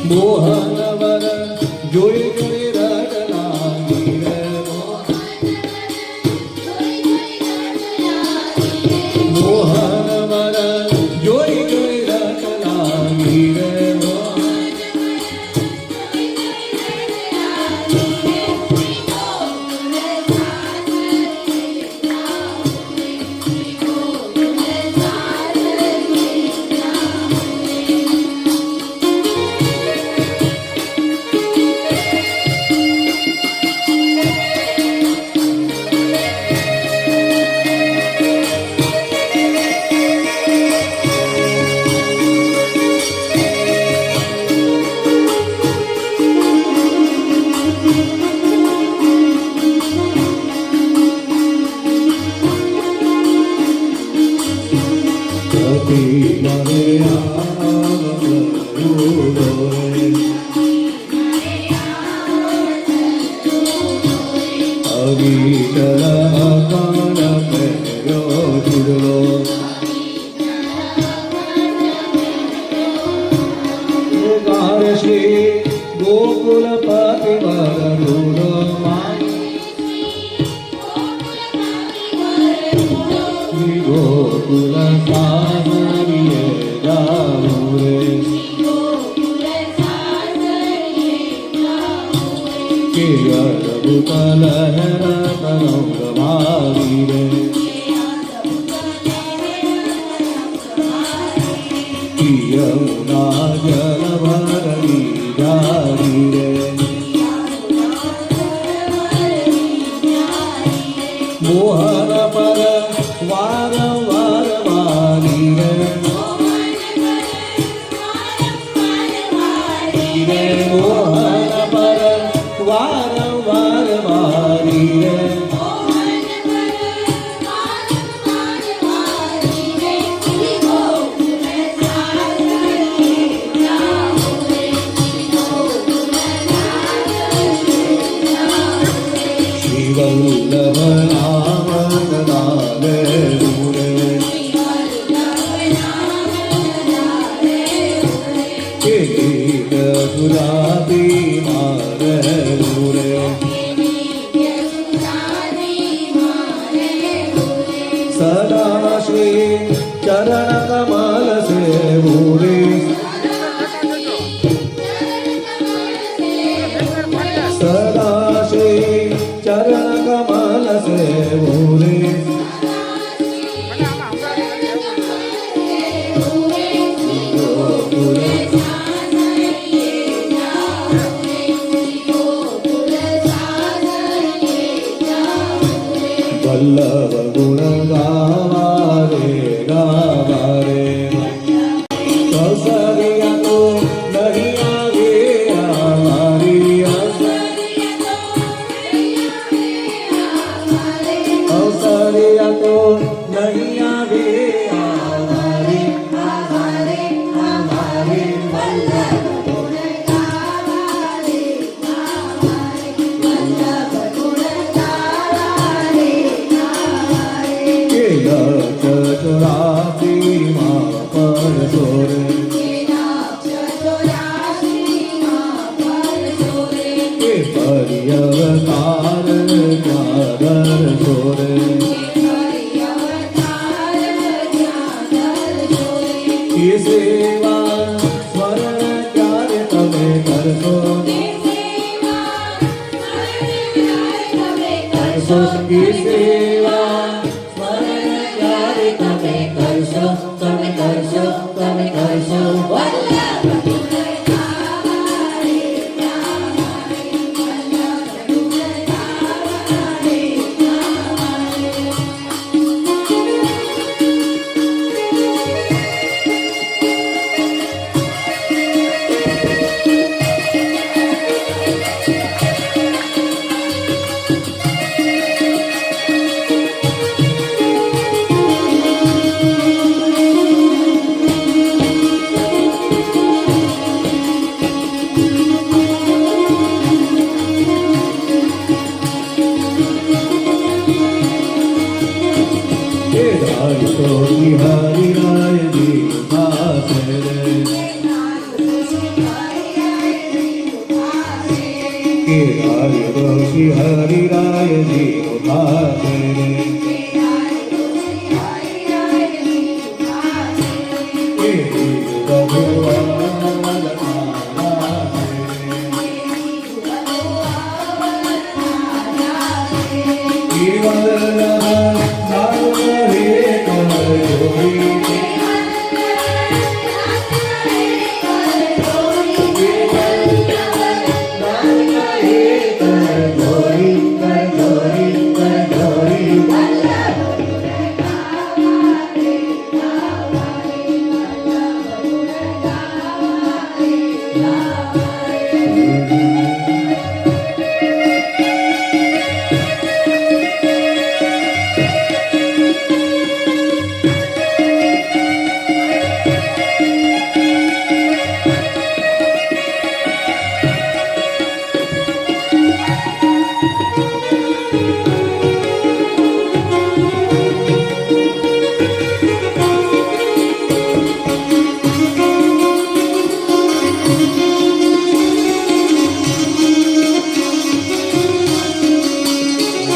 મોહનવર જોઈ જોઈ રડલાની રે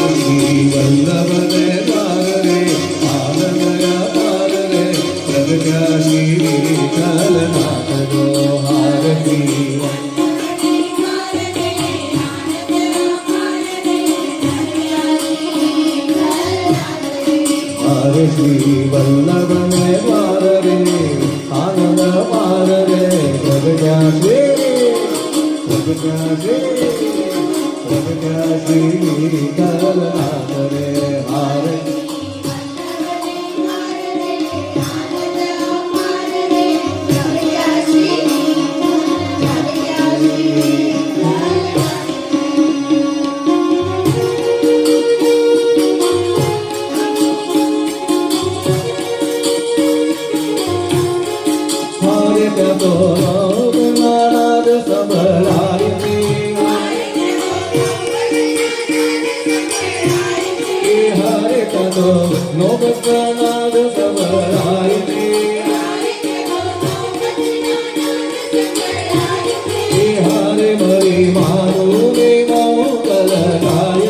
श्री वल्लभ ने द्वार रे आनंदया पार रे प्रगटा श्री विठ्ठलनाथ को आरती हरे श्री वल्लभ ने द्वार रे आनंद पार रे प्रगटा श्री विठ्ठलनाथ रे हरे तो नाद सबलाय हरे कदो लोक नाद सबलाय हरे मरी मारू रे मंगल गाय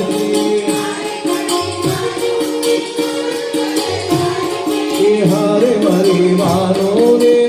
हरे मरी मारू रे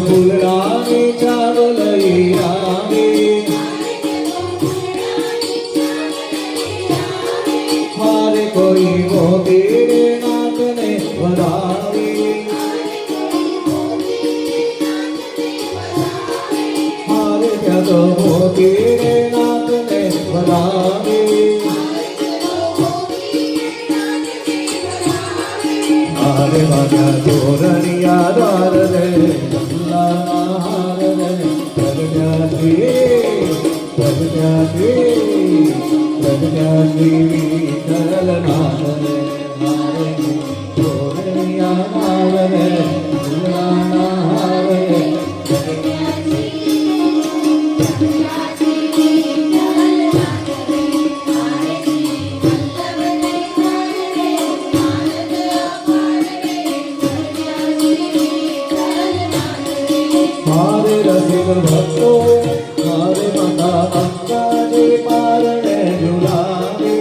फुलरानी चावलैया हारे कोई मोती नाक ने बनावी हारे क्या तो मोती नाक ने बनावी हारे बाजा तोरणिया द्वार रे विठ्ठलनाथ रे हरे तोरणिया द्वार रे हरे रसिक भक्तो हरे माता अंका जी पारणे झुलावे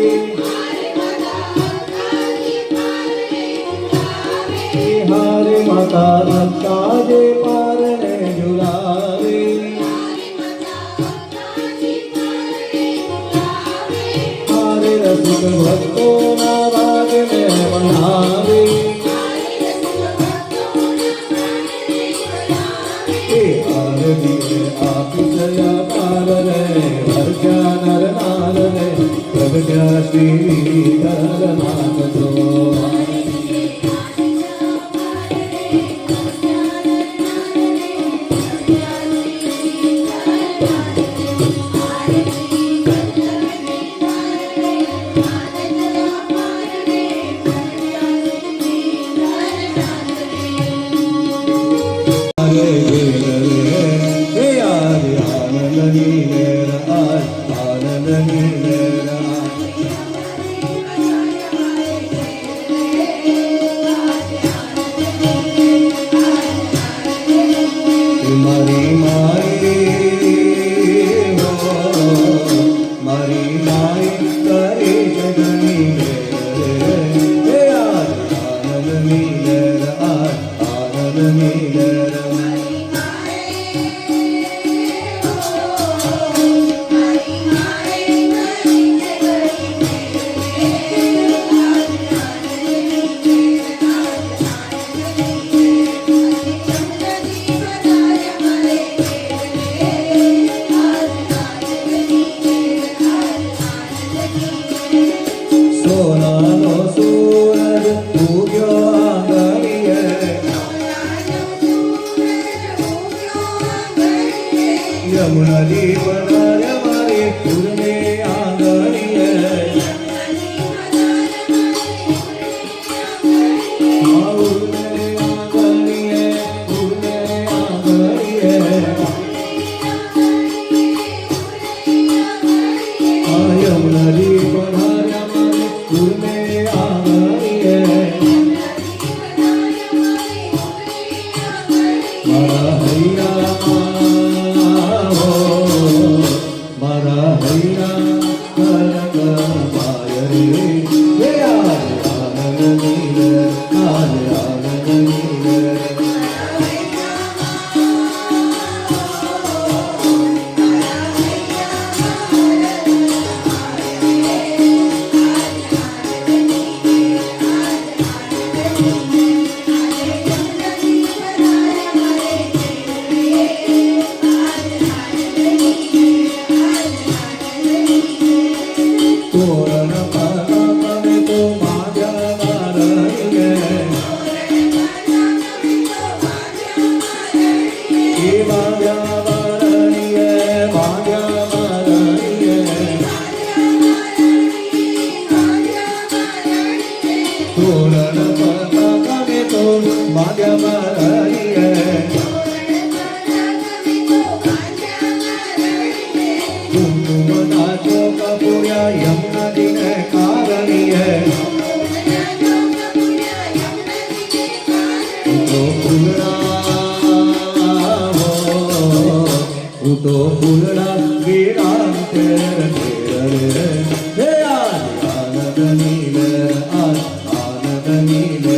हरे माता अंका जी पारणे झुलावे हरे रसिक भक्तो ना भाग में मनावे आपितया पार रे वर्ग्या नर नार रे प्रगटा श्री विठ्ठलनाथ को તોરણ પતાકમે તો ભાગ્યમાં રહીએ કુમકુમના ચોક પૂર્યા યમુનાજીને કારણીએ તો ફૂલડા ગીરા તેર તેર હે આનંદ નીલે આનંદ નીલે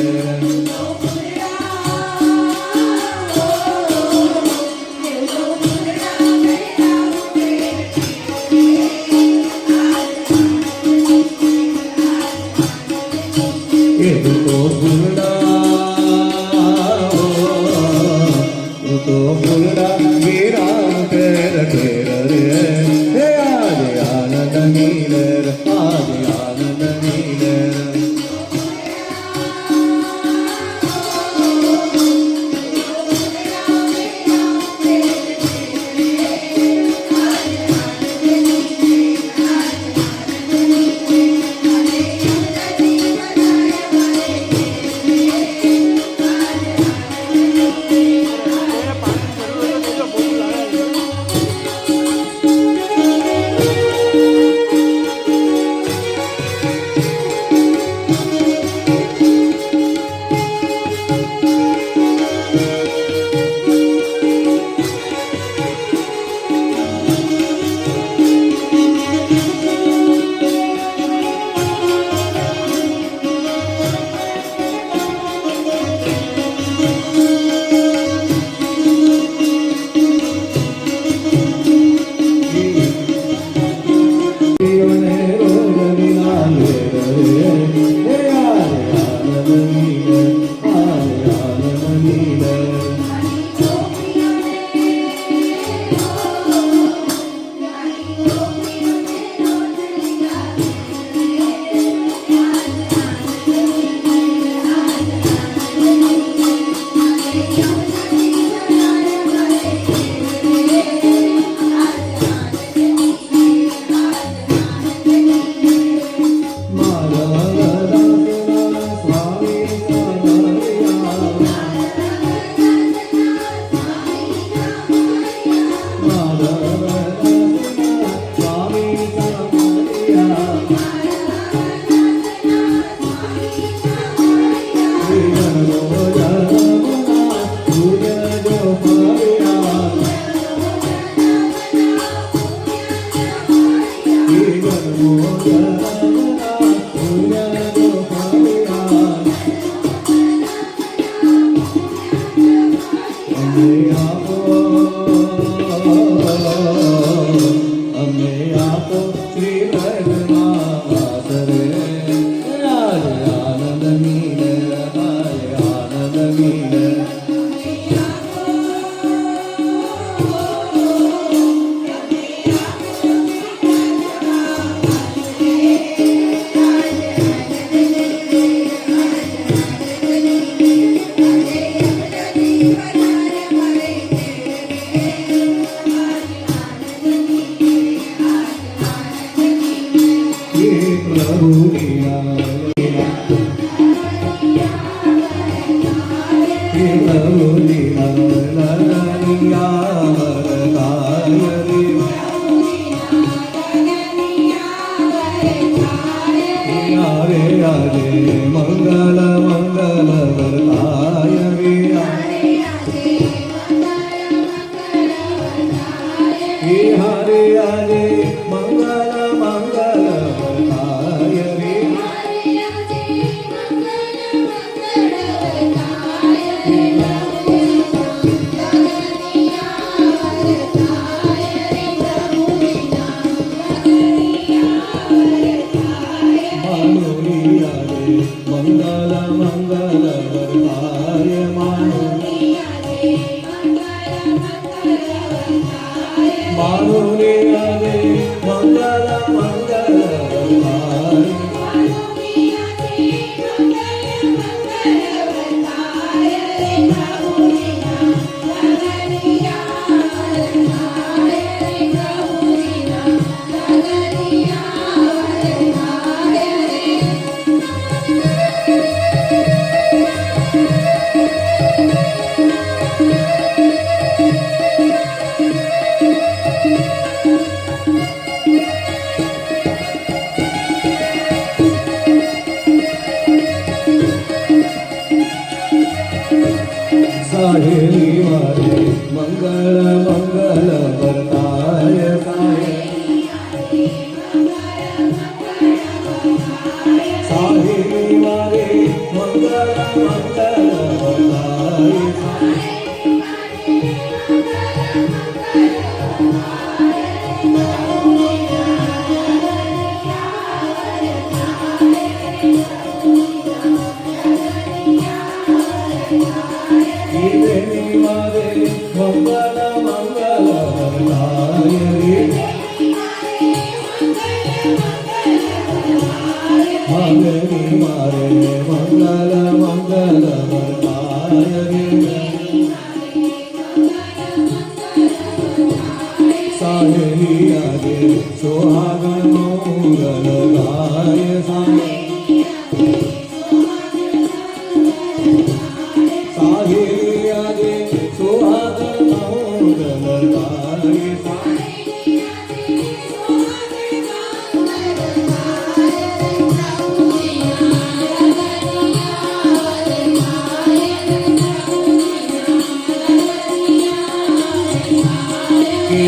એ તો ફૂલડા ગીરા તેર તેર રે હે આજે આનંદ નીલે આજે આનંદ નીલે સાહેલી મારે મંગળ મંગળ વર્તાય સાહેલી મારે મંગળ મંગળ વર્તાય મંગલ મંગલ વર્તાય રે મારે મારે મંગલ મંગલ વર્તાય રે સાહેલી આજે સોહાગણ મોરલ ગાય સાહેલી આજે સોહાગણ મોરલ ગાય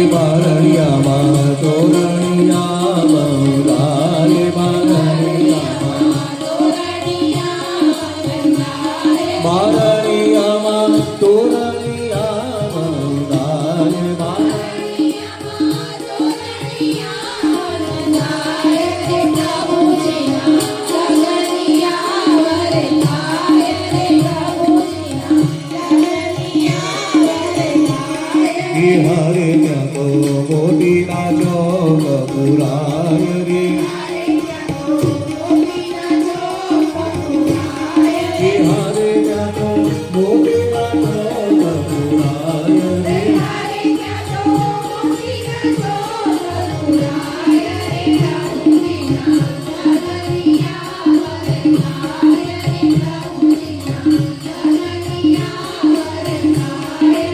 બારણિયામાં તોરણિયા બંગાલે બારણિયામાં તોરણિયા બંગાલે હરે ત્યાં તો મોતીના ચોક પુરાય રે હરે ત્યાં તો મોતીના ચોક પુરાય રે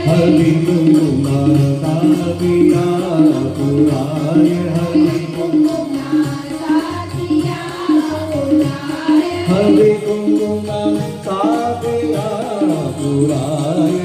હલ્દી કુમકુમા સાથિયા પુરાય હલ્દી કુમકુમા સાથિયા પુરાય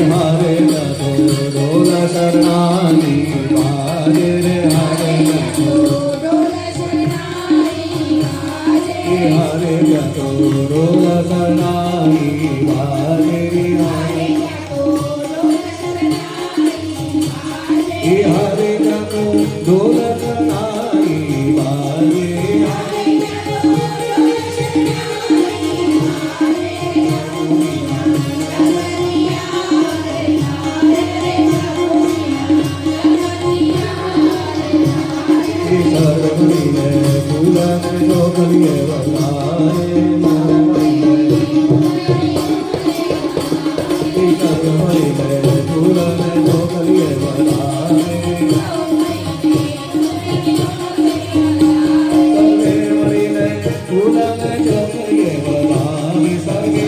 હારે જતો ડોલ શરણાની બાજે રે હારે જતો ડોલ શરણાની બાજે રે હારે જતો ડોલ શરણાની બાજે ફૂલ ચોકલીએ વગાડે ફૂલ ચોકલીએ વગાડે ફૂલ ચોકલીએ વગાડી સગે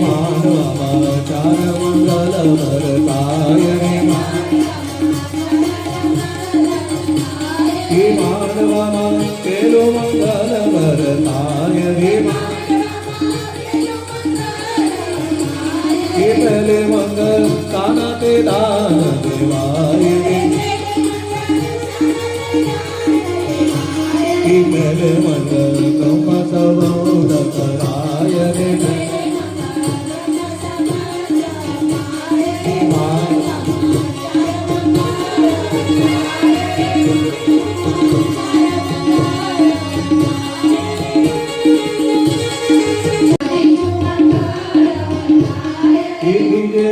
માનવામાં ચાર મંગલ વર્તાય રે માનવામાં પેલો મંગલ વર્તાય રે પહેલે મંગલ કાના તે દાન દેવાય રે પહેલે મંગલ કૌપા સબૌદ કરાય રે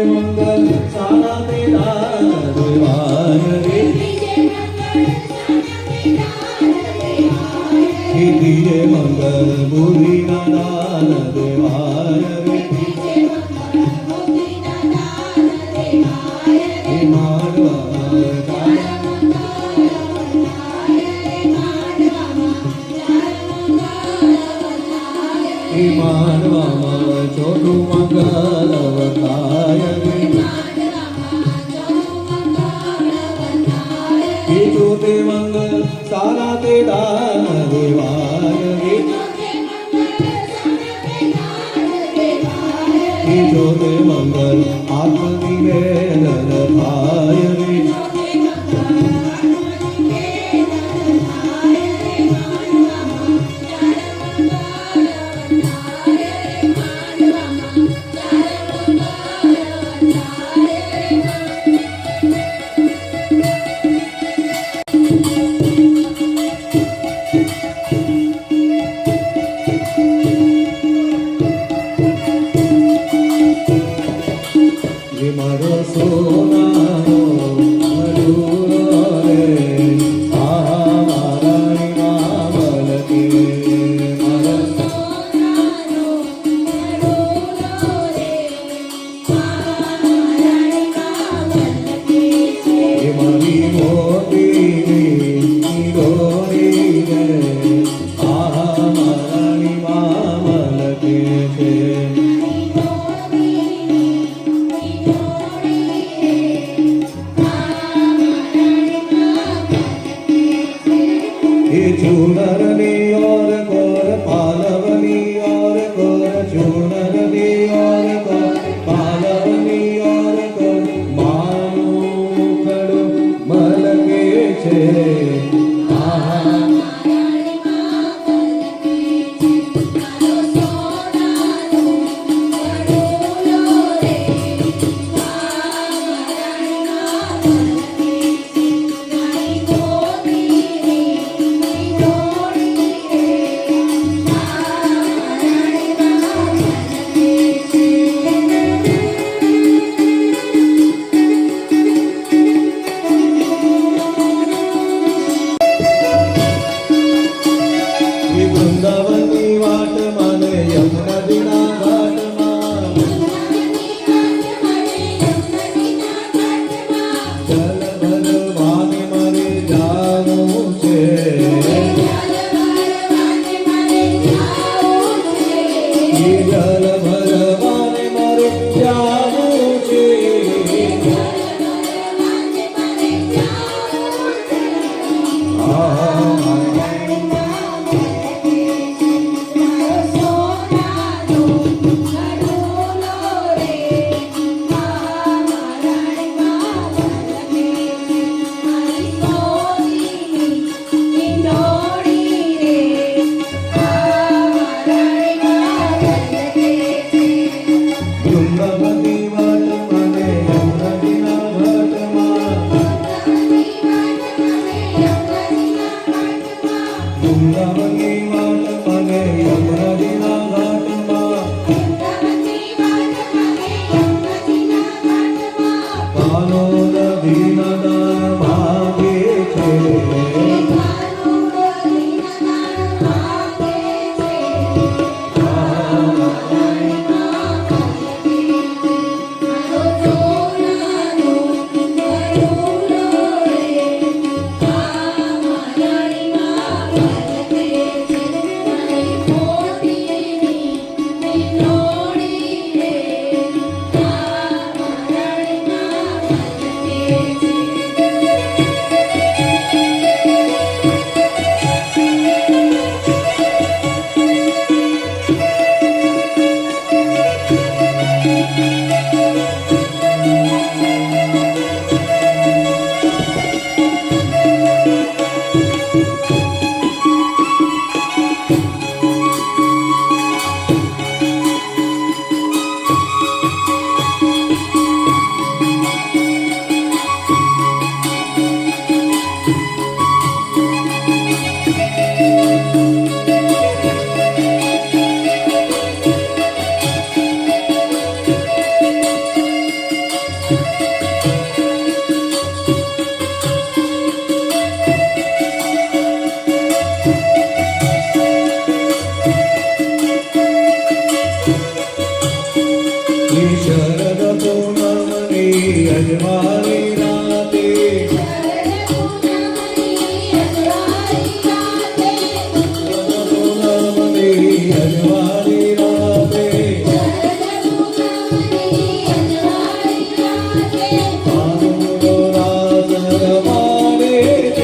મંગલ સારા તેરા દેવાય રે ધીરે મંગલ બુરી દાન દેવાય રે મારવા ઈચ્છું તે મંગલ સારા તે દાન દેવાય ઈચ્છું તે મંગલ આત્મનિવેદન થાય રે મારો સોનાનો મધુરો રે મારાણી મામલ કે મારો સોનાનો મધુરો રે મારાણી મામલ કે મારી મોતી ડોરી રે મારાણી મામલ કે છે चूनरनी और गोर पालवनी और गोर चूनरनी और गोर पालवनी और गोर मानु कड़ू मलके छे વૃંદાવનની વાટ માને યમુનાજીના ઘાટમાં જલ ભરવાને મારે જાવું છે જલ ભરવાને મારે જાવું છે વૃંદાવનની વાટ માને યમુનાજીના ઘાટમાં વૃંદાવનની વાટ માને યમુનાજીના ઘાટમાં કાનો નદીના દાન ભાગે છે શરદ પૂનમની અજવાળી રાતે શરદ પૂનમની અજવાળી રાતે કાનુડો રાસ રમાડે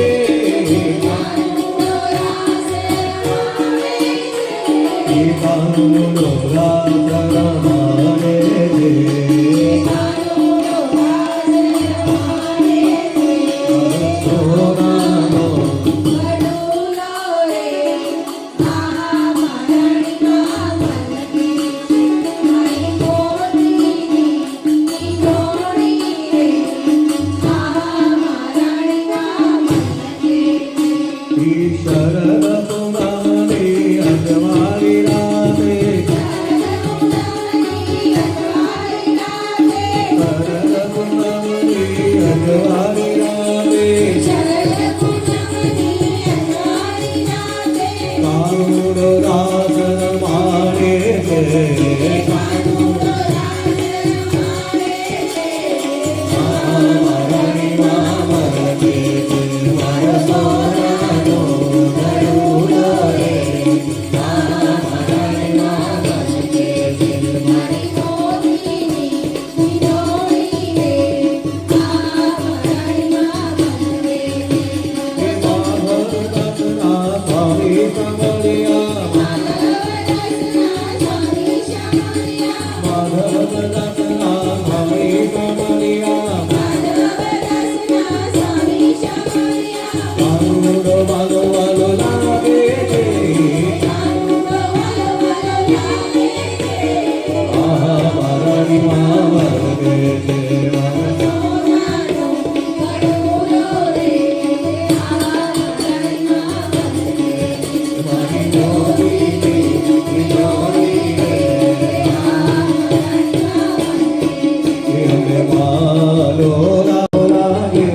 વાલો લાગે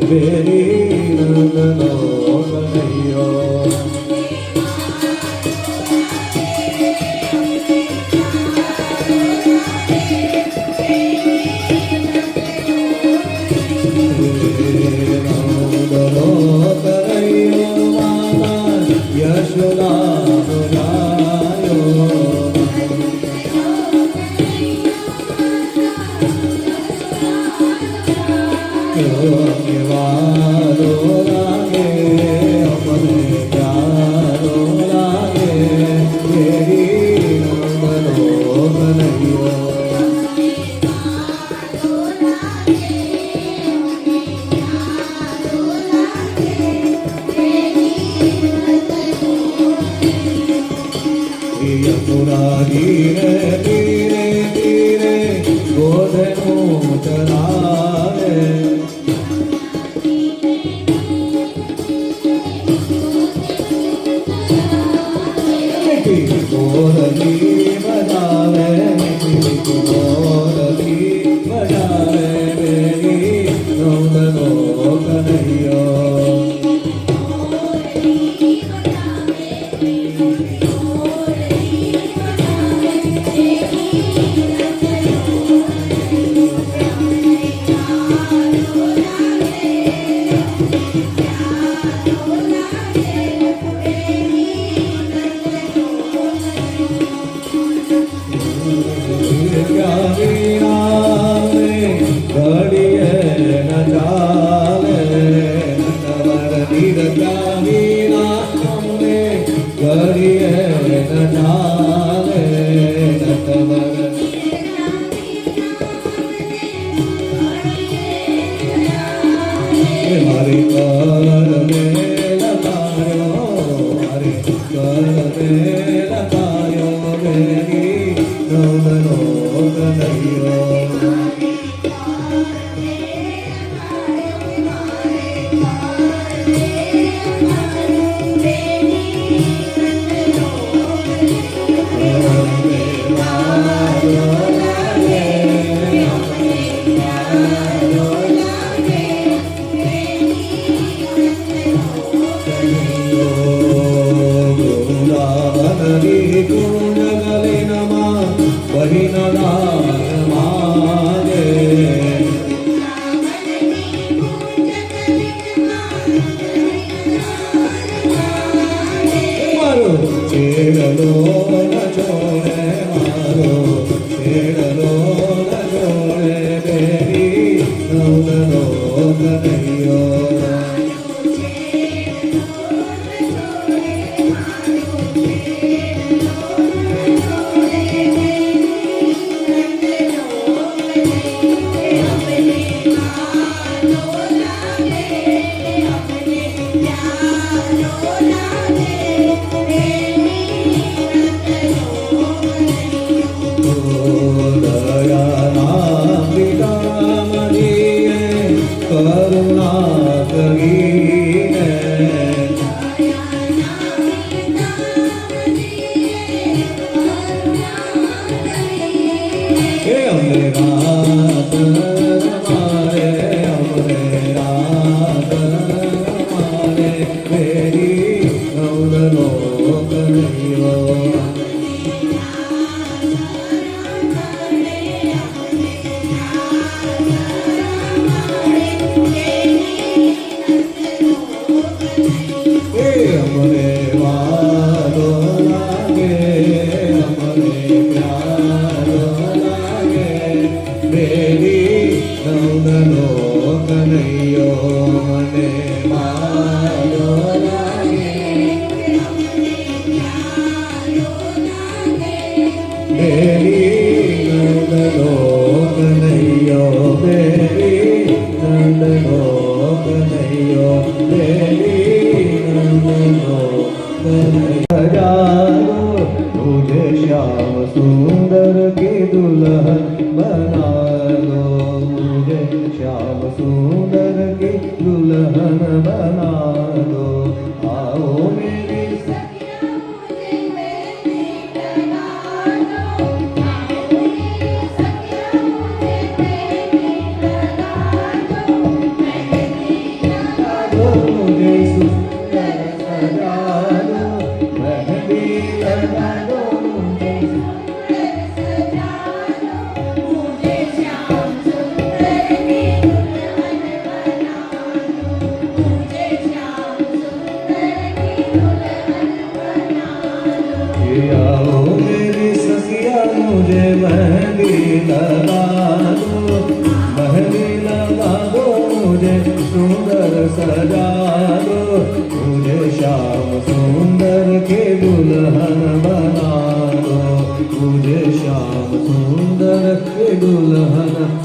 બેરી નંદનો કનૈયો ધીરે ધીરે ધીરે ગોધનું ચલાવે ગોરલી બજાવે ગોરલી બજાવે બેરી નંદનો કનૈયો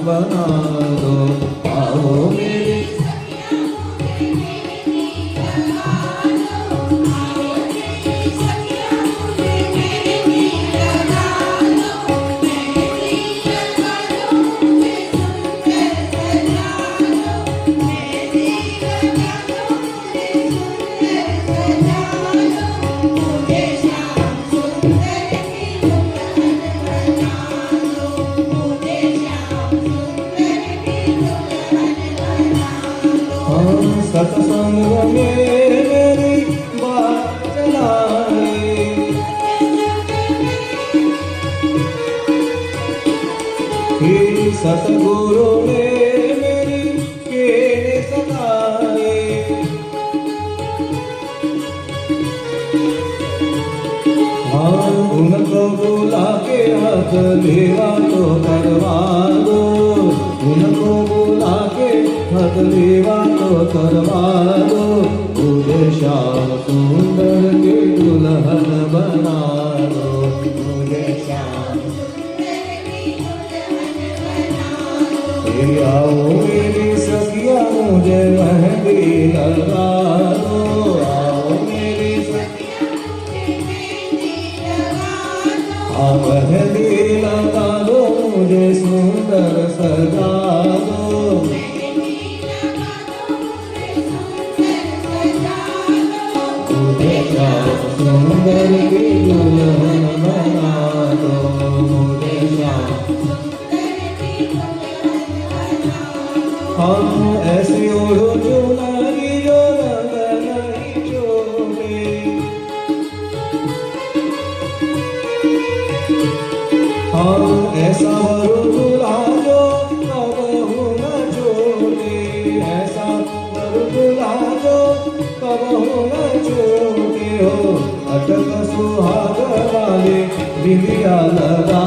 बना दो। आओ मेरी सत्संग में मेरी बात चलाए, सतगुरु ने मेरी केने सताए। हाँ उनको बुला के हाथ लेवा तो करवा दो, उनको बुला के हाथ लेवा तो करवा दो। मुझे श्याम सुंदर के दुल्हन बना दो, मुझे श्याम आओ मेरी सखिया मुझे मेहंदी लगा दो। आओ मेरी सखिया मेहंदी लगा दो, मुझे सुंदर सजा दो। मुझे श्याम सुंदर की दुल्हन बना दो, मुझे श्याम हम ऐसे ओढ़ो चुनरी जो रंग नहीं छोड़े। हम ऐसा वरु दूल्हा जो कबहू न छोड़े, ऐसा वरु दूल्हा जो कबहू न छोड़े हो। अटक सुहाग वाले बिंदिया लगा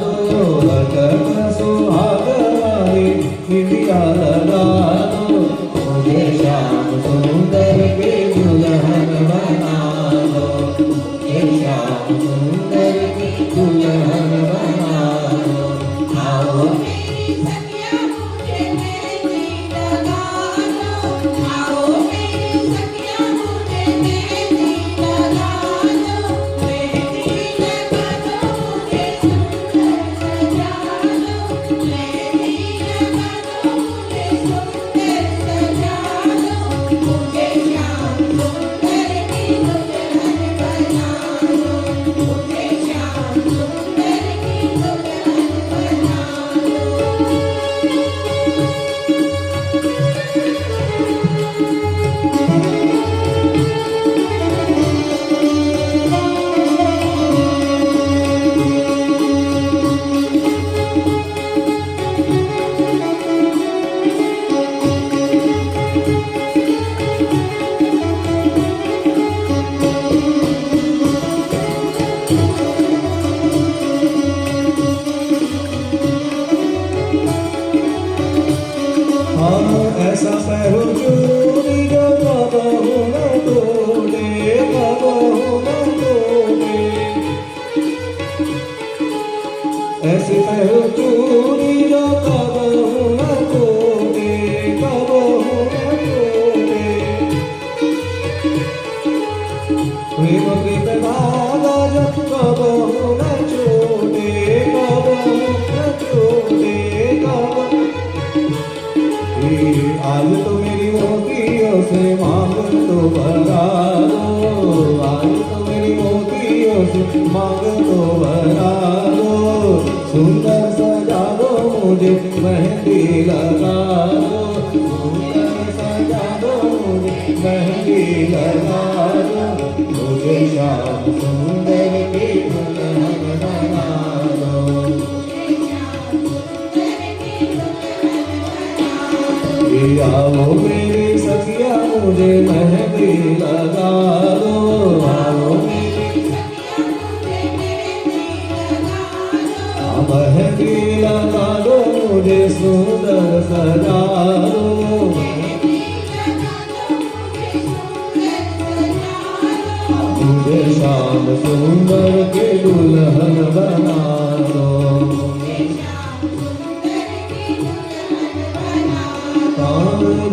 दो, अटक सुहाग वाले बिंदिया लगा दो। मुझे श्याम सुंदर के दुल्हन बना दो, मुझे श्याम सुंदर की दुल्हन बना दो। आओ मेरी सखिया मुझे मेहंदी लगा दो, आओ मेरी सखिया मुझे मेहंदी लगा दो। मेहंदी लगा दो, मुझे सुंदर सजा दो। मेहंदी लगा दो, मुझे सुंदर सजा दो। मुझे श्याम सुंदर की दुल्हन बना दो, मुझे श्याम सुंदर की दुल्हन बना दो। हम ऐसा पहरो चूड़ी जो कबहू न तोड़े, कबहू न तोड़े। ऐसे पहरो चूड़ी जो कबहू न तोड़े, कबहू न तोड़े। प्रेम के धागा जो कबहू न छोड़े, कबहू न छोड़े, कबहू। आज तो मेरी मोतियों से मांग तो भरा दो, आज तो मेरी मोतियों से मांग तो भरा दो। सुंदर सजा दो, मुझे मेहंदी लगा दो, सुंदर सजा दो, मुझे मेहंदी लगा दो। मुझे श्याम सुंदर की दुल्हन बना दो। आओ मेरी सखिया मुझे मेहंदी लगा दो, आओ मेरी सखिया मुझे मेहंदी लगा दो। मेहंदी लगा दो, मुझे सुंदर सजा दो। मुझे श्याम सुंदर के दुल्हन बना दो।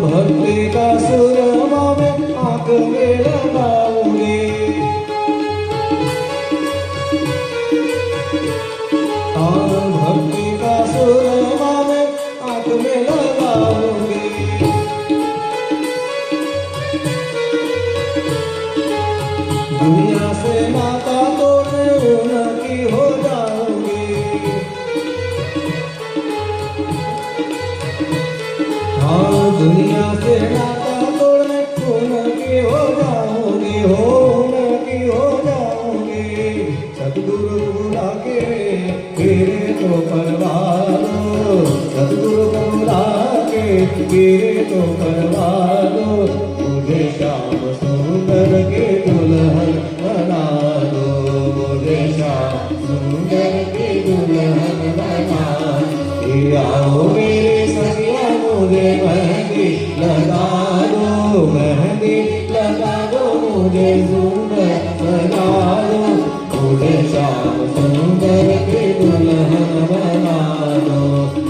भक्ति का सुरमा में आंख में लगाऊंगी, भक्ति का सुरमा में आंख में लगाऊंगी। दुनिया से नाता तोड़ने उनकी हो जाऊंगी, हाँ दुनिया से नाता तोड़ने उनकी हो जाऊंगी, हो उनकी हो जाऊंगी। सतगुरु बुला के मेरे तो करवा दो, सतगुरु को बुला के मेरे तो करवा दो। मुझे श्याम सुंदर के दुल्हन बना दो, मुझे श्याम सुंदर के दुल्हन बना दो। आओ मेरे सखिया मुझे मेहंदी लगा दो, मेहंदी लगा दो, मुझे सुंदर बना दो। मुझे श्याम सुंदर के दुल्हन बना दो,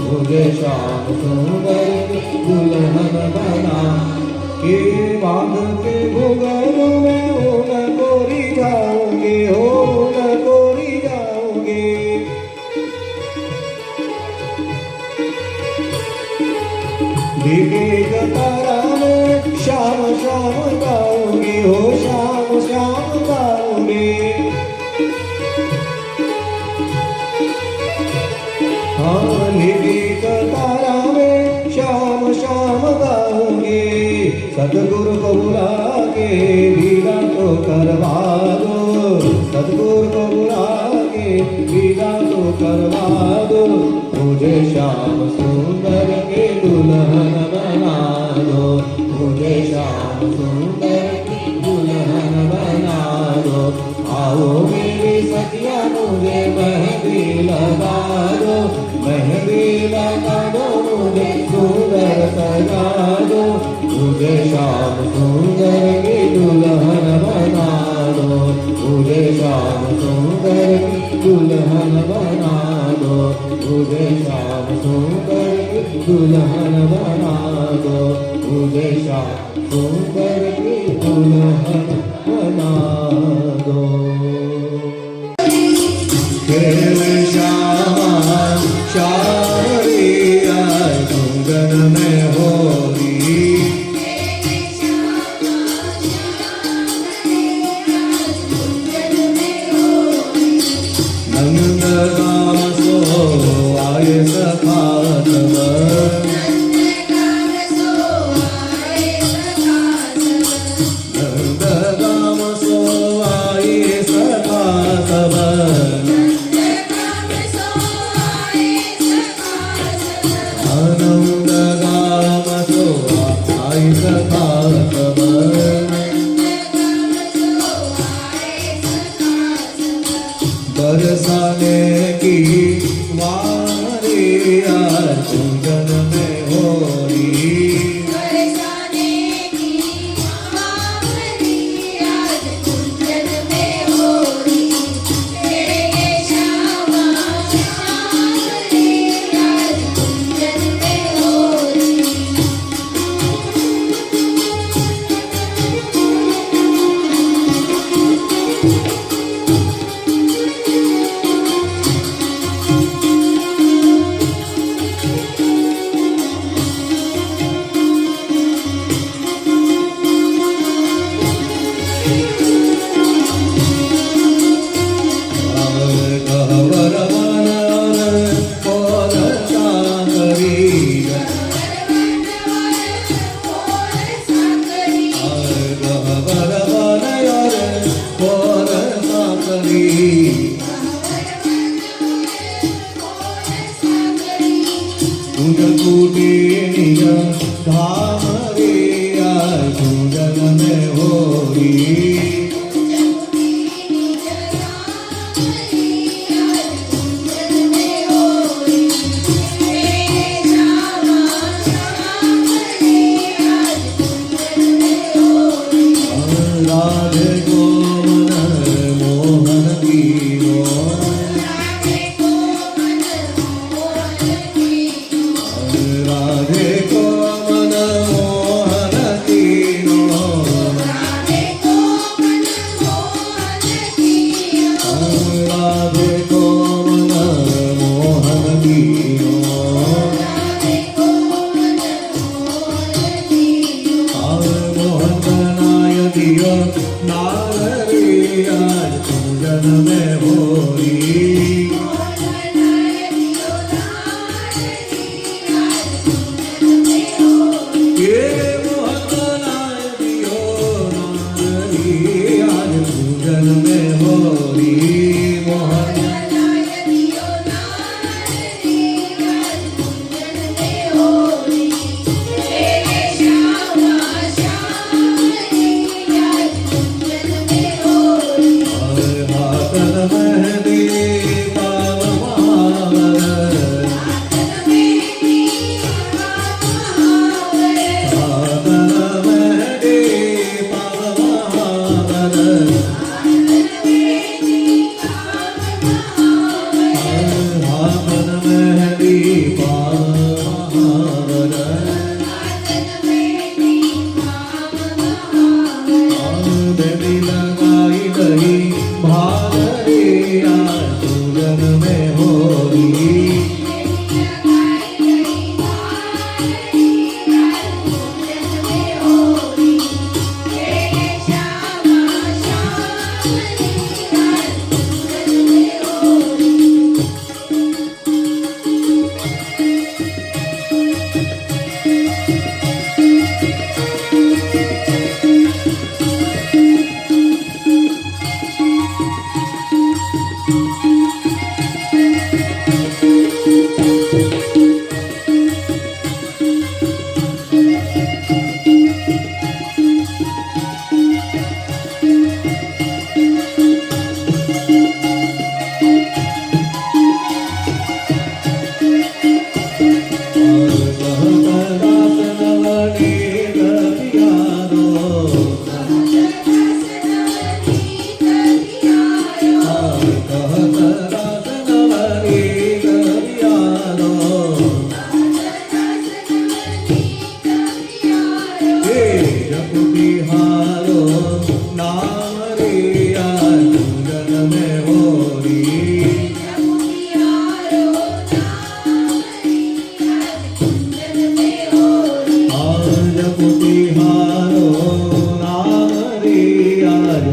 मुझे श्याम सुंदर के दुल्हन बना। के बांध के घुंघरू में ऊन कोरी जाऊंगी, ऊन कोरी जाऊंगी। भीगे तारा में श्याम श्याम गाऊंगी, हो श्याम श्याम गाऊंगी। हाँ भीगे तारा में श्याम श्याम गाऊंगी। सतगुरु को बुला के लीला तो करवा दो, सतगुरु को बुला के लीला तो करवा दो। मुझे श्याम सुंदर के दुल्हन बना दो, मुझे श्याम सुंदर की दुल्हन बना दो। आओ मेरी सखिया मुझे मेहंदी लगा दो, मेहंदी लगा दो, मुझे सुंदर सजा दो। मुझे श्याम सुंदर की दुल्हन बना दो, मुझे श्याम सुंदर की दुल्हन बना दो, मुझे श्याम सुंदर की दुल्हन बना दो, मुझे श्याम सुंदर की दुल्हन बना दो। श्यामा शारिया सुंदर में होली, नंदगाम सो आए सखा तब, नंदगाम सो आए सखा तब, नंदगाम सो आए सखा तब। बरसाने की वारी आज कुंजन में होली, बरसाने की वारी आज कुंजन में होली। तेरे श्यामा शावरी आज कुंजन में होली। राधे को मन गोपियो नारी आज पूजन में होरी ये मोहनाय दियो नारी आज पूजन में होरी मोहन हाथन मेहंदी पाव महावर हाथन मेहंदी पाव महावर हाथन मेहंदी पाव महावर मेहंदी लगाई गई भागरे आज पूजन में होरी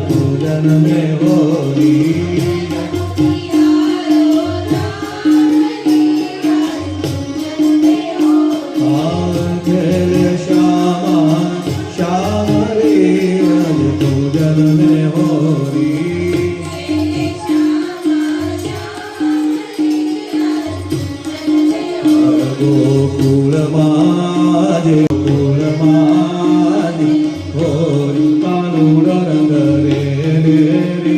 पूजन में होरी जय श्यामा श्याम रे आज पूजन में होरी गोकुल माजे गोकुल माजी होरी कानूर रंग रे रे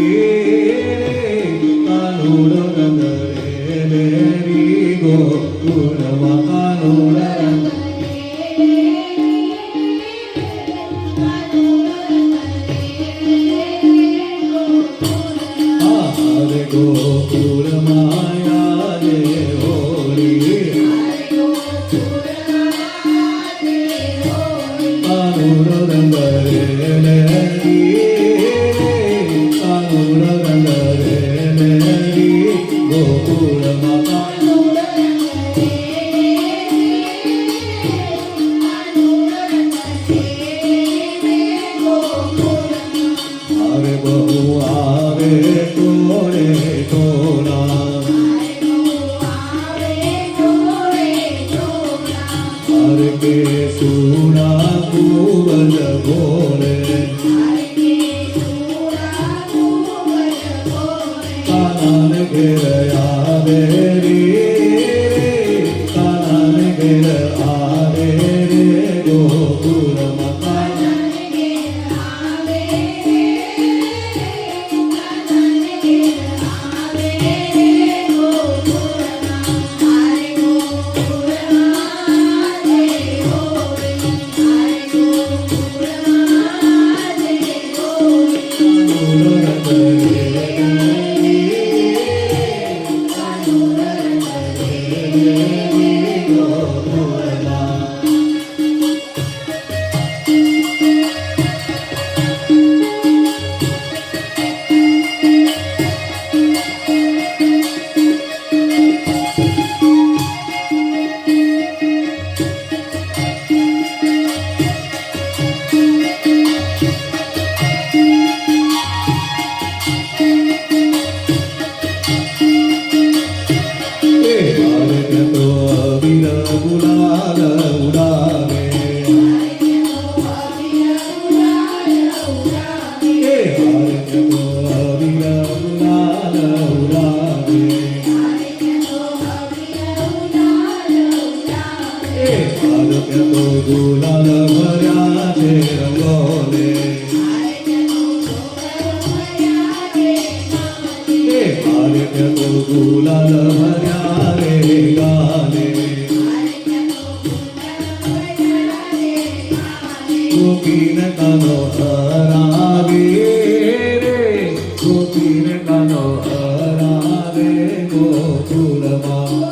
कानूर रंग रे रे गोकुल मा कानूर रंग हरे गोकुल माया रे होरी कानूर रंग रे कानूर रंग रे गोकुल माता हरे बहु आवे तोरे तोरा हरे के सुना कुवल भोरे कानन घेर आवे रे कानन घेर आवे रे गोकुल माता ત્યાં તો ગુલાલ ભર્યા છે રંગોલે મારે ત્યાં તો ગુલાલ ભર્યા રે ગાલે ગોપીને કાનો હરાવે રે ગોપીને કાનો હરાવે ગોકુળમાં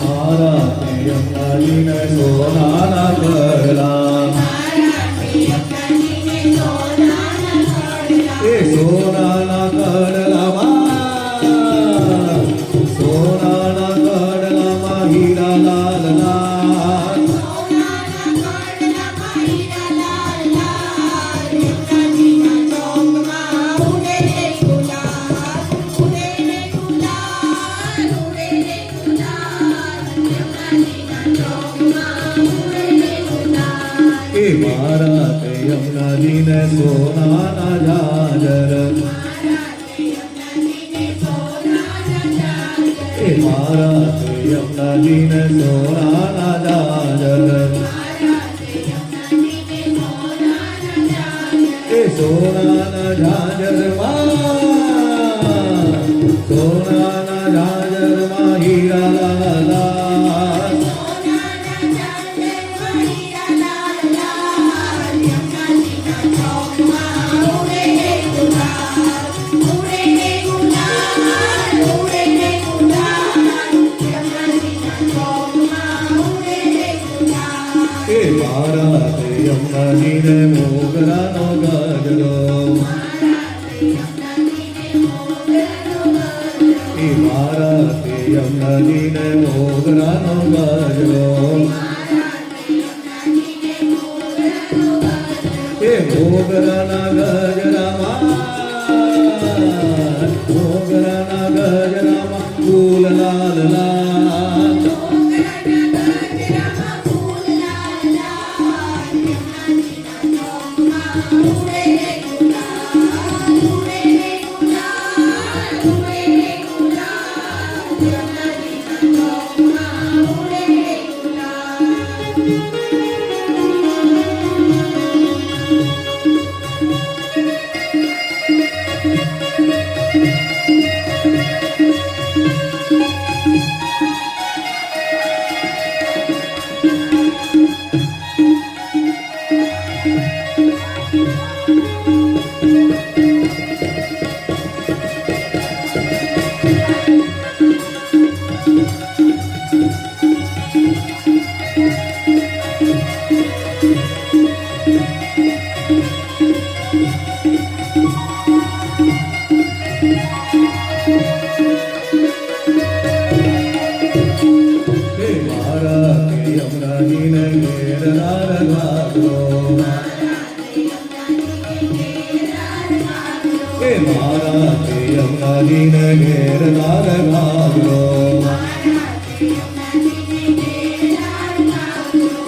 મારા તે યમુનાજીને સોનાના કડલા એ સોનાના કડલામાં હીરા લાલ લાલ એ મારા તે યમુનાજીને સોનાના જાજર એ મારા તે યમુનાજીને સોનાના જાજર એ સોનાના જાજરમાં હીરા લાલ લાલ એ મારા તે યમુનાજીને મોગરાનો ગજરો એ મારા તે યમુનાજીને મોગરાનો ગજરો એ મોગરાના ગજરામાં ફૂલ લાલ લાલ યમુનાજીને ઘેરનાર ઘાઘરો એ મારા તે યમુનાજીને ઘેરનાર ઘાઘરો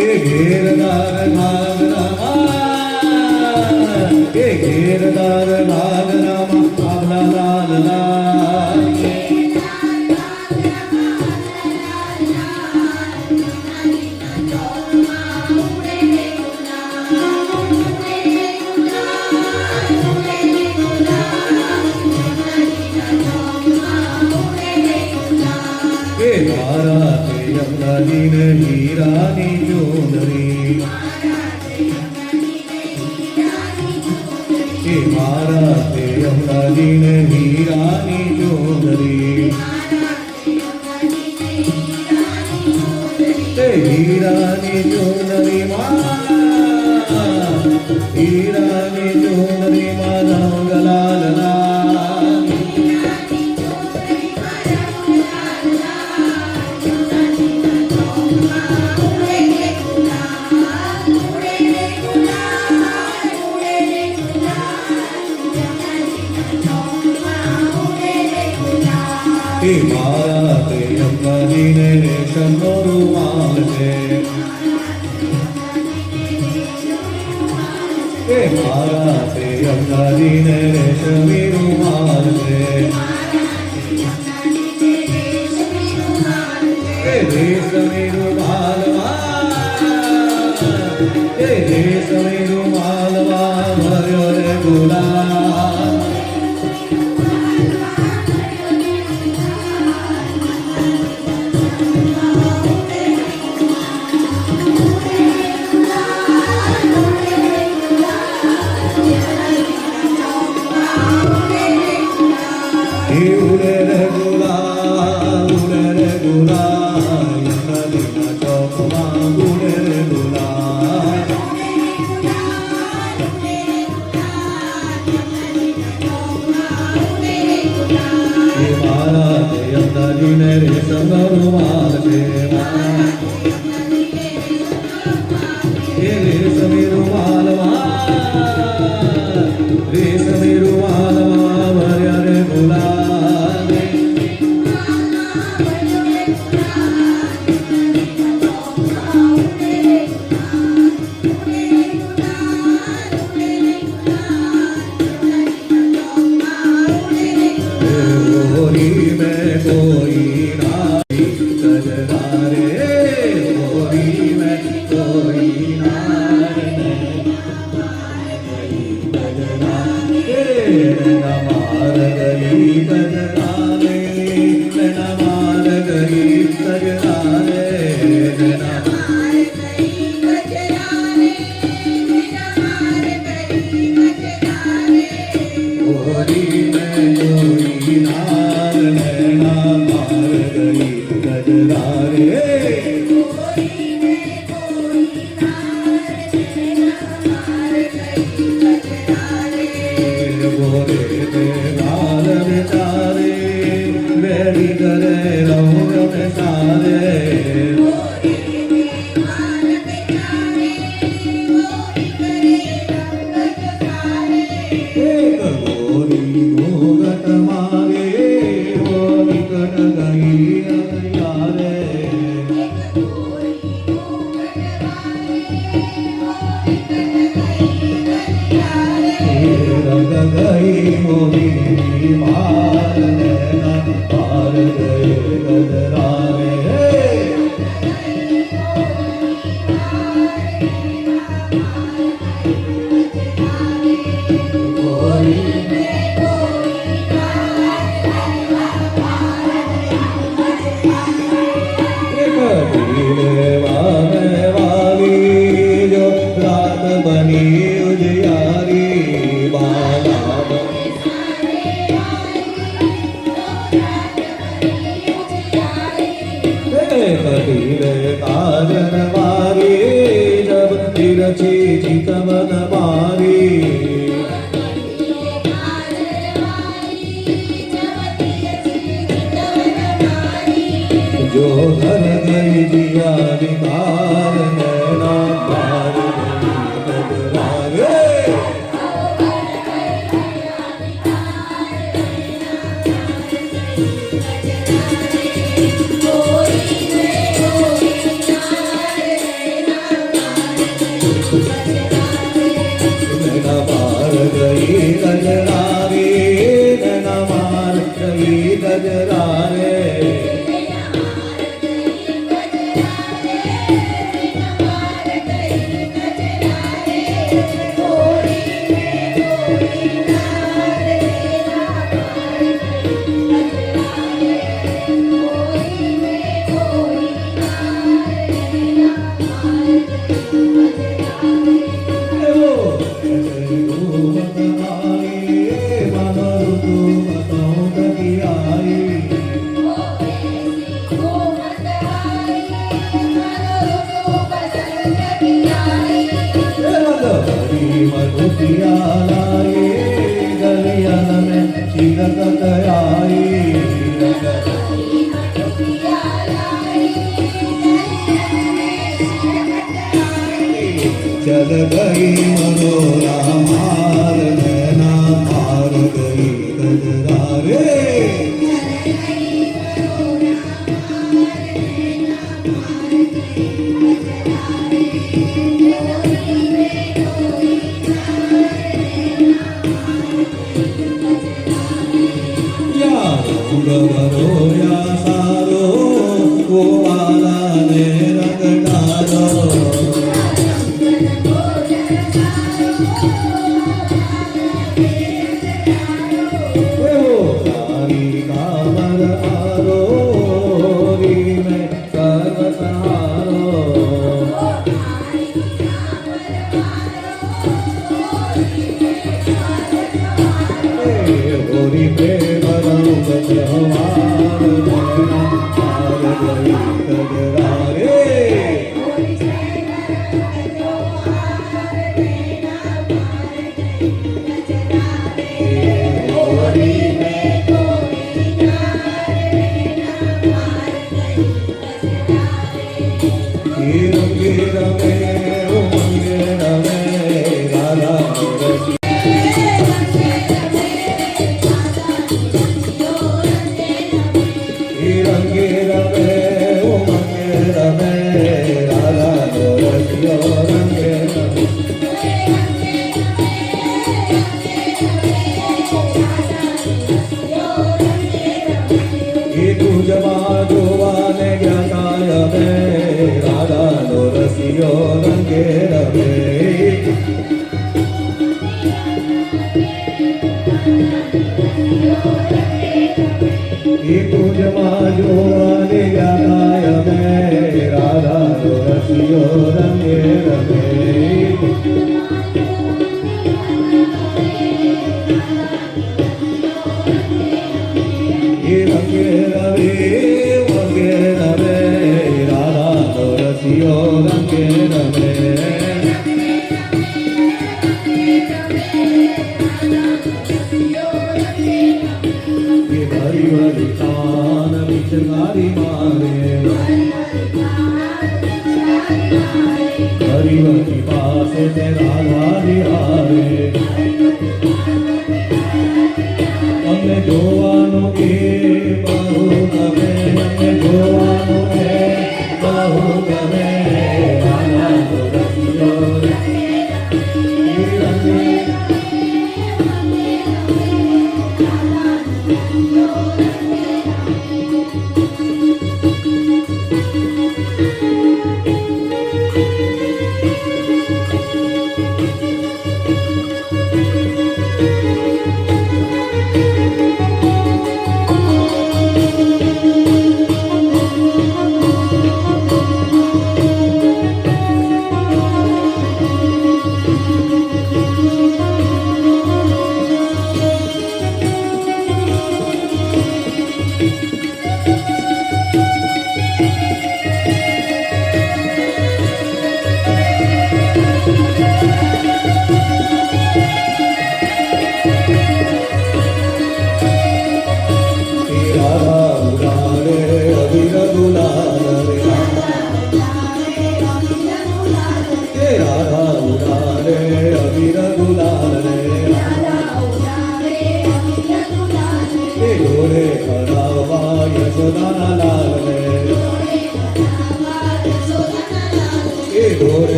એ ઘેરનાર ઘાઘરામાં આભલા લાલ લાલ એ મારા તે યમુનાજીને હીરાની ચૂંદડી એ મારા તે યમુનાજીને હીરાની ચૂંદડી એ હીરાની ચૂંદડીમાં રંગ લાલ લાલ એ મારા તે યમુનાજીને રેશમનો રૂમાલ છે એ મારા તે યમુનાજીને રેશમી રૂમાલ છે એ રેશમી રૂમાલમાં ભર્યો રે ગુલાલ ઉડે રે ગુલાલ रेशम रुमाल सेवा ये रेशम रुमाल रेशम रुमाल भर्या रे गुलाल गोरी में कोई नारी गजरा रे गोरी में कोई नारी गजरा रे नमार गई गजरा रे नमार गई गजरा रे गोरी में कोई नार नैना मार गई गजरा रे गोरे के गाल बेचारे मेरी करे रंग में सारे एक गोरी घूंघट मारे वो निकट गई यारे रंग गई मोरी मार नैना पार गए गजरा रे वाली जो रात बनी उजियारी बाला कबीले काजन मारी जब तिरछी चितवन मारी जो घर गई दिया निकाल नैना पार गई गजरा रे नैना पार गई गजरा रे नैना मार गई गजरा रे मधुपिया लाए गलियन में चिरकत आई चल गई मनोरा मार नैना मार गई गजरा रे गवरो या सारो वो वाला ने रंग डालो कारी कामर आरो री में सर्व सहारो गोरी प्रेम रंग जवार नैना पार गई गजरा रे गोरी में कोई રંગે રમે ઉમંગે રમે રાધાનો રસિયો રંગે રમે એ કુંજમાં જોવાને ગયા અમે રાધાનો રસિયો રંગે રમે એ કુંજમાં જોવાને ગયા અમે રાધાનો રસિયો રંગે રમે એ રંગે રમે વગે રમે રાધાનો રસિયો રંગે રમે એ ભરી ભરી કાન પિચકારી મારે ભરી ભરી પાસે તે રાધાની હારે અમને જોવાનું એ બહુ ગમે અમને જોવાનું એ બહુ ગમે રાધાનો રસિયો રંગે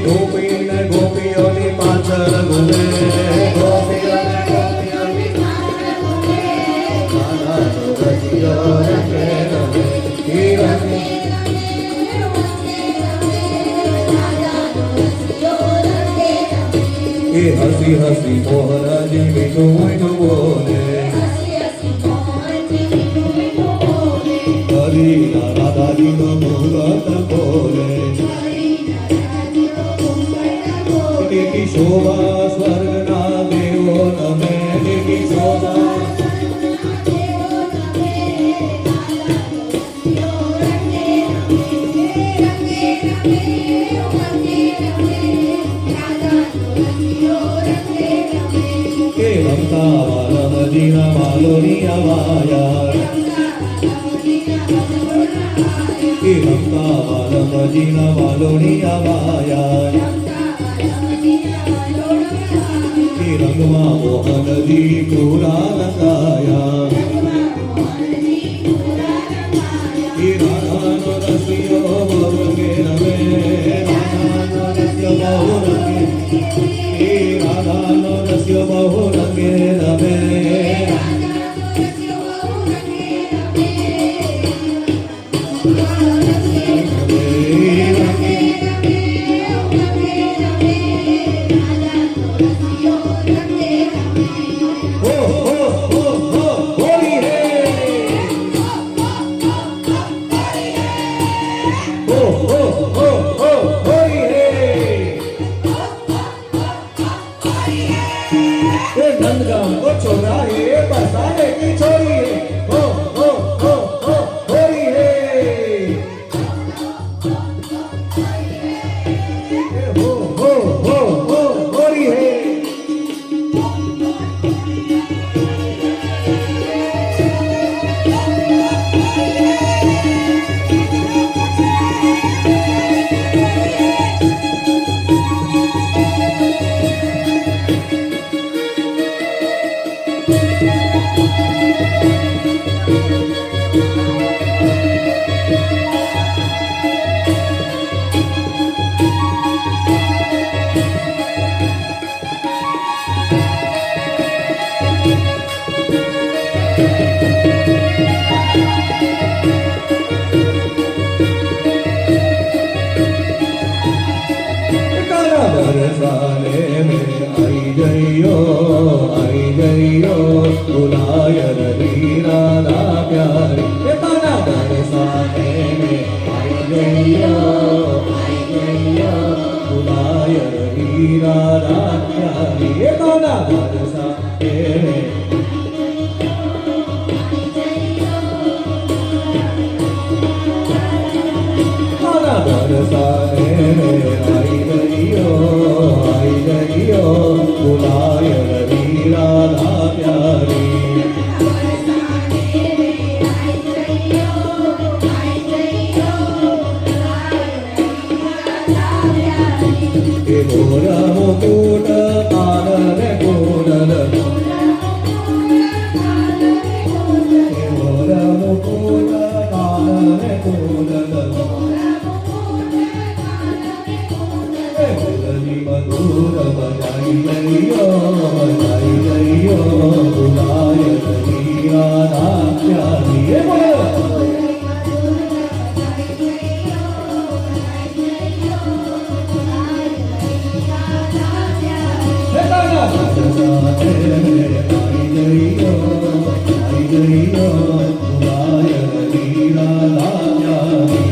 ગોપીને ગોપીઓની પાછળ ઘૂમે ગોપીઓને ગોપીઓની રાધાનો રસિયો રંગે રમે એ રંગે એ હસી હસી મોહનજી મીઠું મીઠું બોલે હરીના રાધાજીનો મુહૂર્ત બોલે की शोभा स्वर्ग ना देवो नमे की शोभा के रमता वाला मदीना मालोनिया माया के रमता वाला मदीना मालोनिया माया रंगमा मोहनजी पूरा रंगाया राधानो रसियो बहुरंगे रमे राधानो रसियो बहुरंगे राधानो रसियो बहुरंगे रमे नंदगाम को छोरा है बरसाने की छोरी है हो होरी है हो होरी है आई जइयो बुलाय रवि राधा प्यारी ये ताना बरसाने में आई जइयो बुलाय रवि राधा प्यारी ये ताना बरसाने में ताना बरसाने में आई जइयो बुलाय रवि राधा प्यारी के मोरा मुकुट कानन कुंडल के मोरा मुकुट कानन कुंडल मुरली मधुर बजाई जइयो बुलाय रवि राधा प्यारी ये बोलो आई जइयो बुलाय रवि राधा प्यारी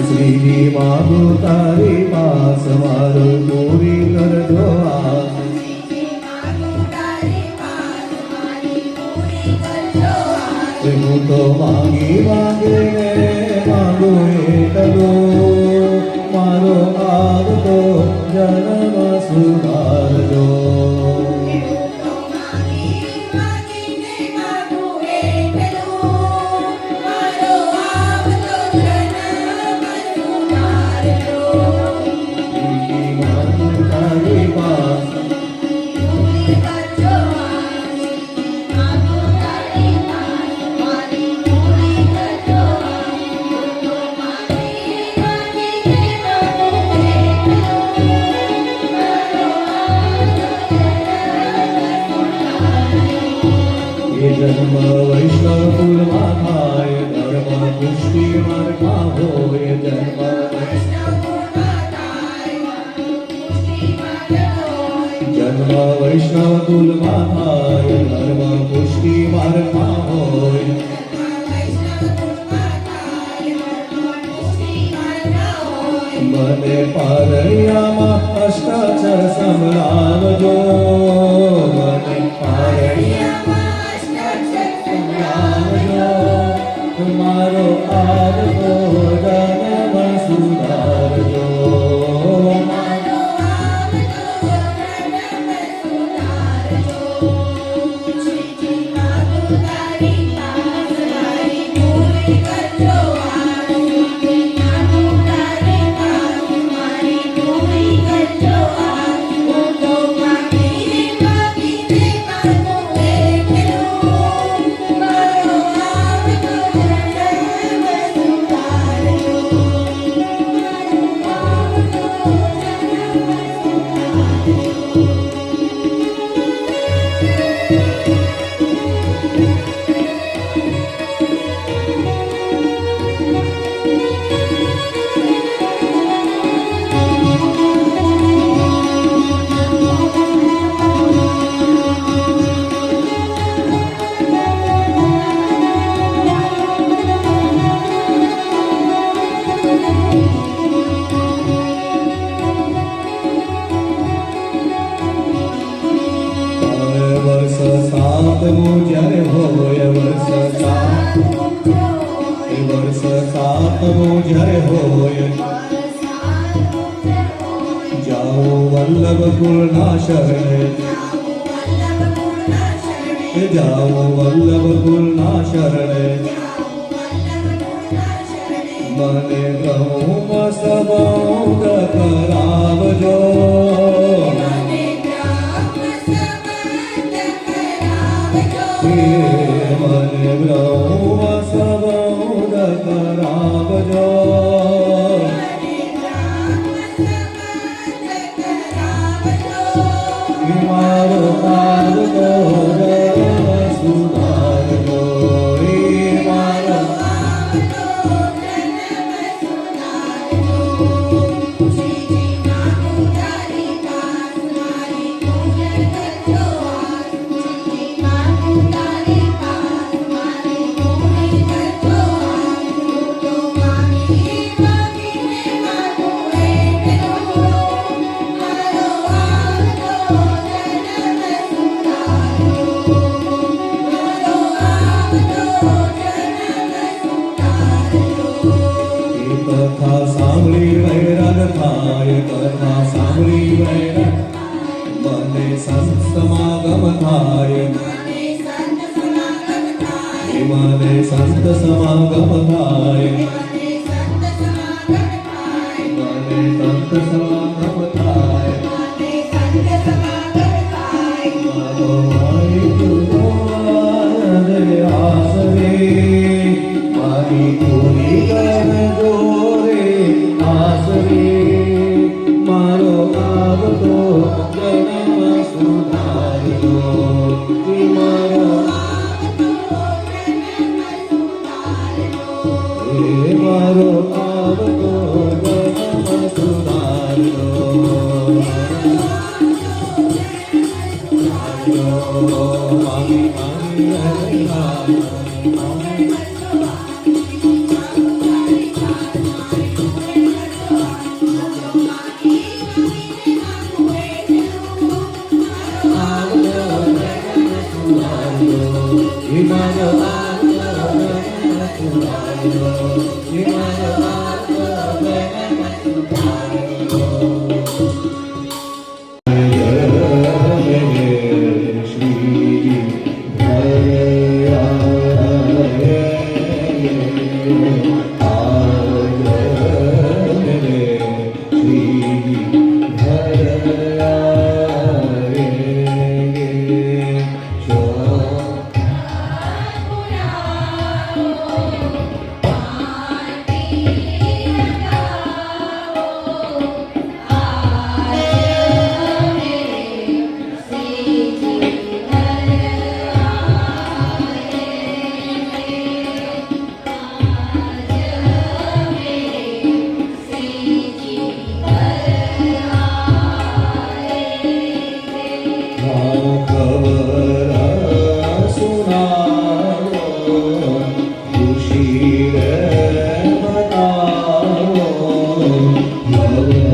श्री मागो तारी पास मारो पूरी कर दो હું તો માંગી માંગીને માંગુ એટલો મારો આવતો જન્મ સુધારજો जन्म वैष्णव कुल माथाय धर्म पुष्टि मार्गा होय जन्म जन्म वैष्णव कुल माथाय धर्म पुष्टि मार्गा होय મને મને પારણિયામાં અષ્ટાક્ષર સંભળાવજો મને પારણિયામાં સંભળાવજો મારો આવતો જન્મ સુધારજો મારો આવતો જન્મ સુધારજો શ્રીજી માગું તારી પાસ મારી પૂરી કરજો શ્રીજી માગું તારી પાસ મારી પૂરી કરજો હું તો માગીને માગું એકલું મારો આવતો જન્મ સુધારજો મારો આવતો વર્ષ સાતમું જ્યારે હોય વર્ષ સાતમું જ્યારે હોય જાઓ વલ્લભ કુળના શરણે જાઓ વલ્લભ કુળના શરણે મને બ્રહ્મ સંબંધ કરાવજો મને બ્રહ્મ સંબંધ કરાવજો મારો આવતો જન્મ સુધારજો મારો શ્રીજી માગું તારી પાસ મારી પૂરી કરજો શ્રીજી માગું તારી પાસ મારી પૂરી કરજો હું તો માગીને માગું એકલું મારો આવતો જન્મ સુધારજો મારો આવતો જન્મ સુધારજો કથા સાંભળી વૈરાગ થાય કથા સાંભળી વૈરાગ મને સંત સમાગમ થાય મને સંત સમાગમ થાય મને સંત સમાગમ થાય મને સંત સમાગમ થાય મને સંત સમાગમ થાય મને સંત સમાગમ થાય મારો મારી તુજો આસરે મારી પૂરી કરજો રે આસરે મારો આવતો જન્મ સુધારજો મારો મારો આવતો જન્મ સુધારજો મામી મામી ખબર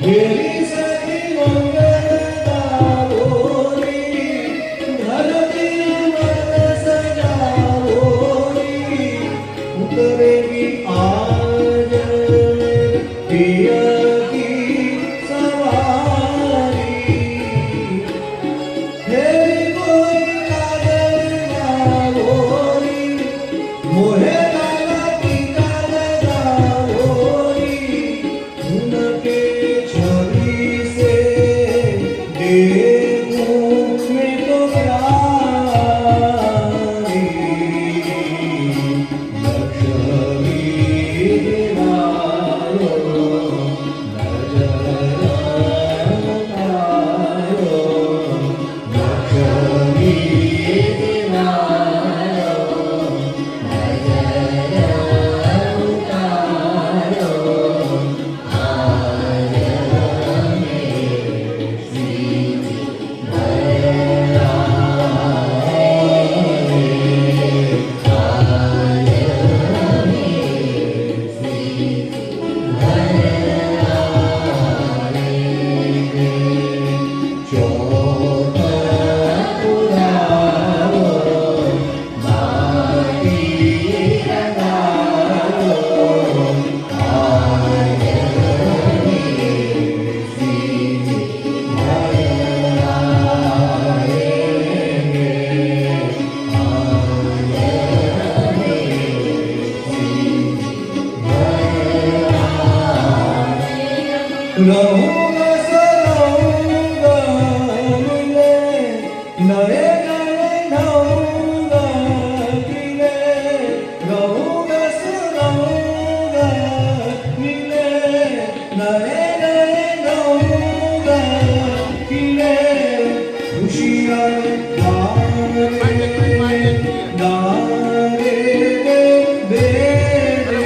ઘેરી સખી મંગળ ગાવોરી, ધરતી મન સજાવોરી, ઉતરેલી આજ પિય કી સવારી, ઘેરી કોઈ કાગળ ગાવોરી, મોહે લાલા પિતા લગાવોરી, ઉનકે छवि से देखूं मैं तो प्यारी, लक्ष्मी दिवालो नजर उतारो, लक्ष्मी दिवालो नजर उतारो, रहूंगा सराऊंगा मिले, नए नए ढाऊंगा खिले, रहूंगा सराऊंगा मिले, नए नए ढाऊंगा खिले, खुशियाँ गारे गारे बेड़ा,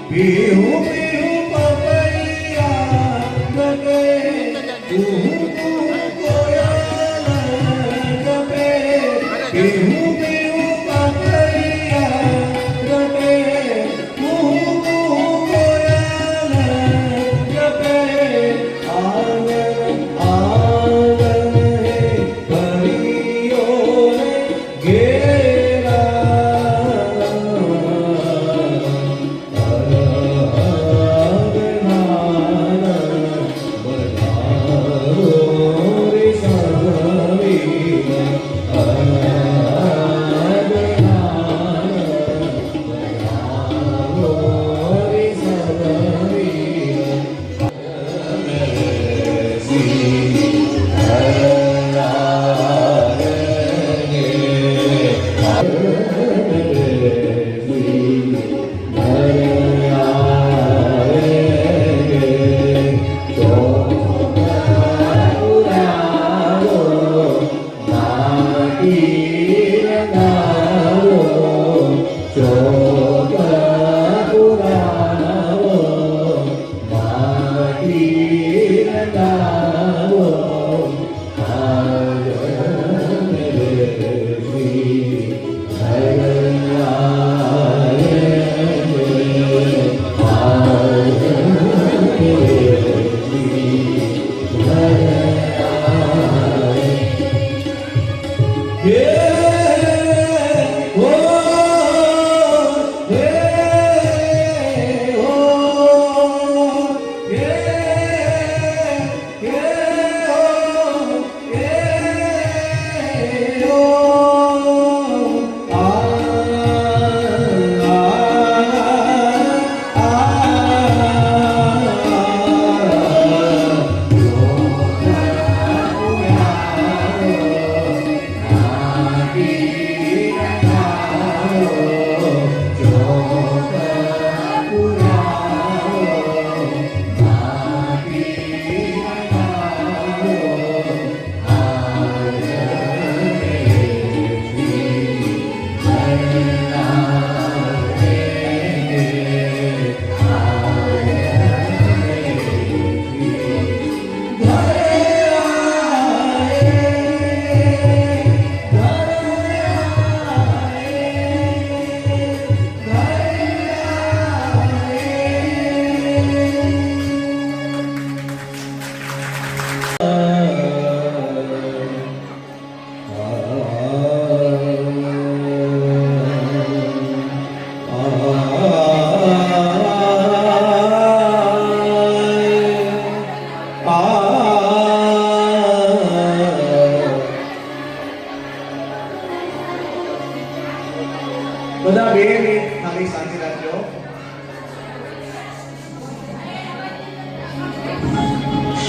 पीहू पीहू पपैया गगे, कोयल गगे, पीहू पीहू पपैया गगे, कोयल गगे, आंगन आंगन परियों ने घेरा,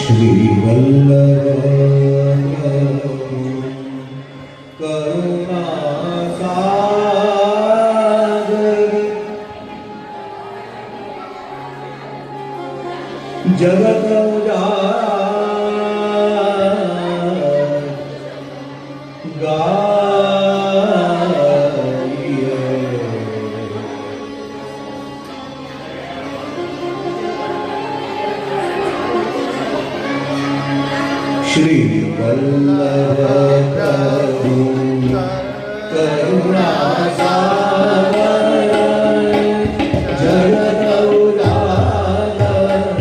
श्री वल्लभ करुणा सागर जगत श्री वल्लभ प्रभु करुणा सागर जगत उजागर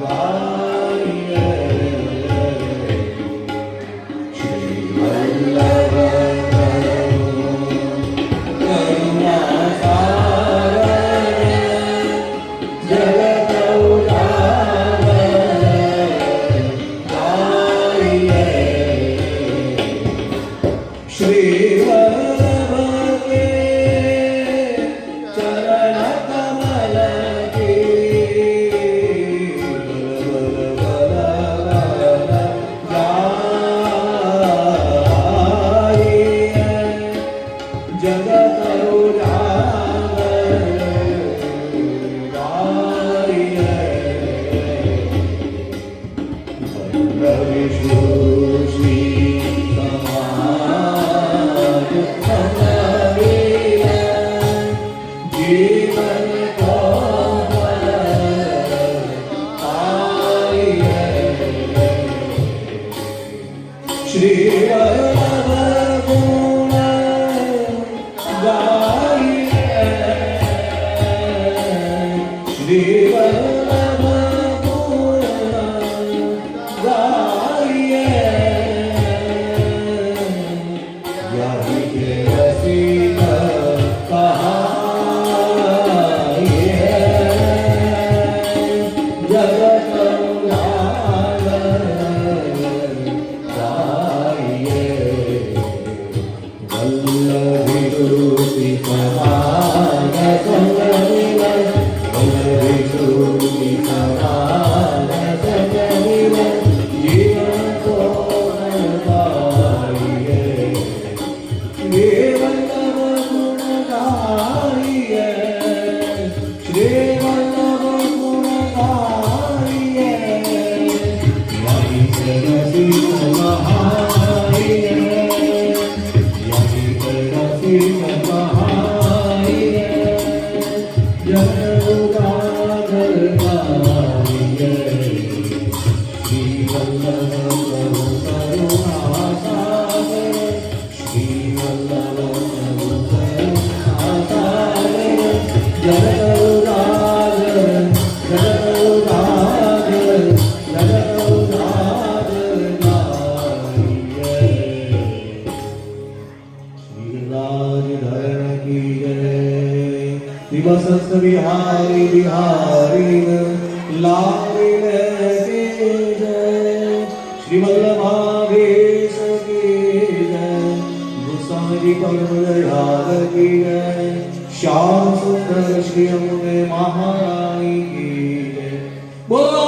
गाइए। श्री वल्लभ प्रभु करुणा सागर जगत श्री वल्लभ के चरण कमल की बल बल बल जाइए। जगत उजागर गाइए। विष्णु श्री जीवन को आइए। श्री वल्लभ गुण गाइए। श्री वल्लभ गुण गाइए। यही के रसिक कहा जगत गाइए। वल्लभी श्रुति समान संगमिवन वल्लभी श्रुति समान संगमिवन जीवन को गाइए। श्री वल्लभ गुण गाइए। श्री वल्लभ गुण गाइए। यही रसिक कहाइए। यही रसिक कहाइए। जन उजागर गाइए। श्री वल्लभ प्रभु करुणा सागर श्री वल्लभ प्रभु करुणा सागर जगत उजागर जगत उजागर जगत उजागर गाइए। श्री राजधरण की जय। श्री वसंत बिहारी बिहारी लाल की जय। श्री वल्लभाधीश की जय। गोसाई परमदयाल की जय। श्याम सुंदर श्री अम्बे महारानी की जय। बोलो